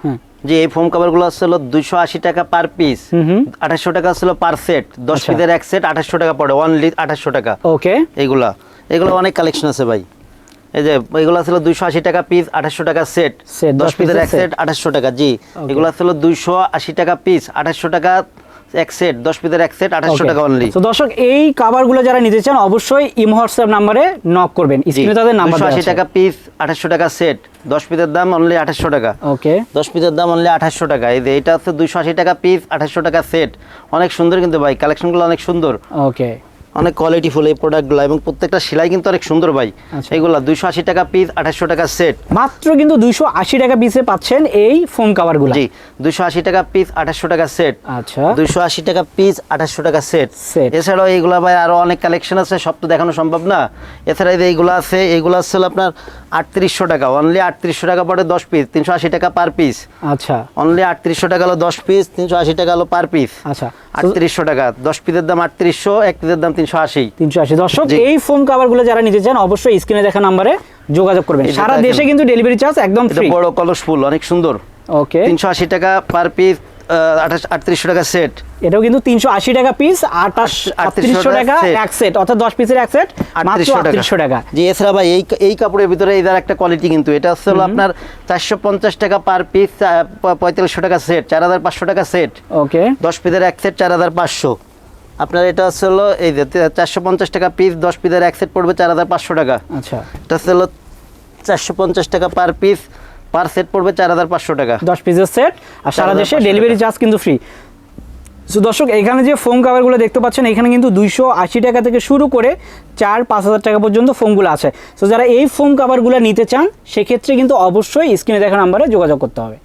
হ্যাঁ যে এই ফোম কভারগুলো হচ্ছে 280 টাকা পার পিস, 2800 টাকা ছিল পার সেট, 10 পিসের এক সেট 2800 টাকা পড়ে, অনলি 2800 টাকা। ওকে, এগুলো অনেক কালেকশন আছে ভাই। এই যে এগুলো ছিল 280 টাকা পিস, 2800 টাকা সেট, 10 পিসের এক সেট 2800 টাকা। জি, এগুলো ছিল 280 টাকা পিস, 2800 টাকা এক সেট, 10 পিসের এক সেট 2800 টাকা অনলি। তো দর্শক এই কভারগুলো যারা নিতে চান অবশ্যই ইমো হোয়াটসঅ্যাপ নম্বরে নক করবেন, স্ক্রিনে তাদের নাম্বার দেওয়া আছে। 280 টাকা পিস, 2800 টাকা সেট, 10 পিসের দাম অনলি 2800 টাকা। ওকে, 10 পিসের দাম অনলি 2800 টাকা। এই যে এটা হচ্ছে 280 টাকা পিস, 2800 টাকা সেট। অনেক সুন্দর কিন্তু ভাই, কালেকশনগুলো অনেক সুন্দর, ওকে, অনেক কোয়ালিটিফুল এই প্রোডাক্টগুলো, এবং প্রত্যেকটা সেলাই কিন্তু অনেক সুন্দর ভাই। এগুলা 280 টাকা পিস, 2800 টাকা সেট। মাত্র কিন্তু 280 টাকা পিসে পাচ্ছেন এই ফোম কভারগুলো। জি, 280 টাকা পিস, 2800 টাকা সেট। আচ্ছা, 280 টাকা পিস, 2800 টাকা সেট। সেট এছাড়াও এইগুলা ভাই আরো অনেক কালেকশন আছে, সব তো দেখানো সম্ভব না। এছাড়া এই যে এইগুলো আছে, এইগুলো আছে আপনার 3800 টাকা, অনলি 3800 টাকা পড়ে 10 পিস, 380 টাকা পার পিস। আচ্ছা, অনলি 3800 টাকা হলো 10 পিস, 380 টাকা হলো পার পিস। আচ্ছা, 3800 টাকা, 10 পিসের দাম 3800, এক পিসের দাম 380। 380। দর্শক এই ফোম কভারগুলো যারা নিতে চান অবশ্যই স্ক্রিনে দেখা নম্বরে যোগাযোগ করবেন। সারা দেশে কিন্তু ডেলিভারি চার্জ একদম ফ্রি। বড় কলসফুল, অনেক সুন্দর। ওকে, 380 টাকা পার পিস, 3800 টাকা সেট। এটাও কিন্তু 380 টাকা পিস, 3800 টাকা এক সেট, অর্থাৎ 10 পিসের এক সেট মাত্র 3800 টাকা। জি, এছাড়া ভাই এই কাপড়ের ভিতরে এটার একটা কোয়ালিটি কিন্তু, এটা হচ্ছে আপনার 450 টাকা পার পিস, 4500 টাকা সেট, 4500 টাকা সেট। ওকে, 10 পিসের এক সেট 4500। আপনার এটা হচ্ছে এই যে 450 টাকা পিস, 10 পিসের এক সেট পড়বে 4500 টাকা। আচ্ছা, এটা হচ্ছে 450 টাকা পার পিস, পার সেট পড়বে 4500 টাকা, 10 পিসের সেট, আর সারা দেশে ডেলিভারি চার্জ কিন্তু ফ্রি। সো দর্শক এখানে যে ফোম কভারগুলো দেখতে পাচ্ছেন, এখানে কিন্তু 280 টাকা থেকে শুরু করে 4-5 হাজার টাকা পর্যন্ত ফোমগুলো আছে। সো যারা এই ফোম কভারগুলো নিতে চান সেক্ষেত্রে কিন্তু অবশ্যই স্ক্রিনে দেখা নাম্বারে যোগাযোগ করতে হবে।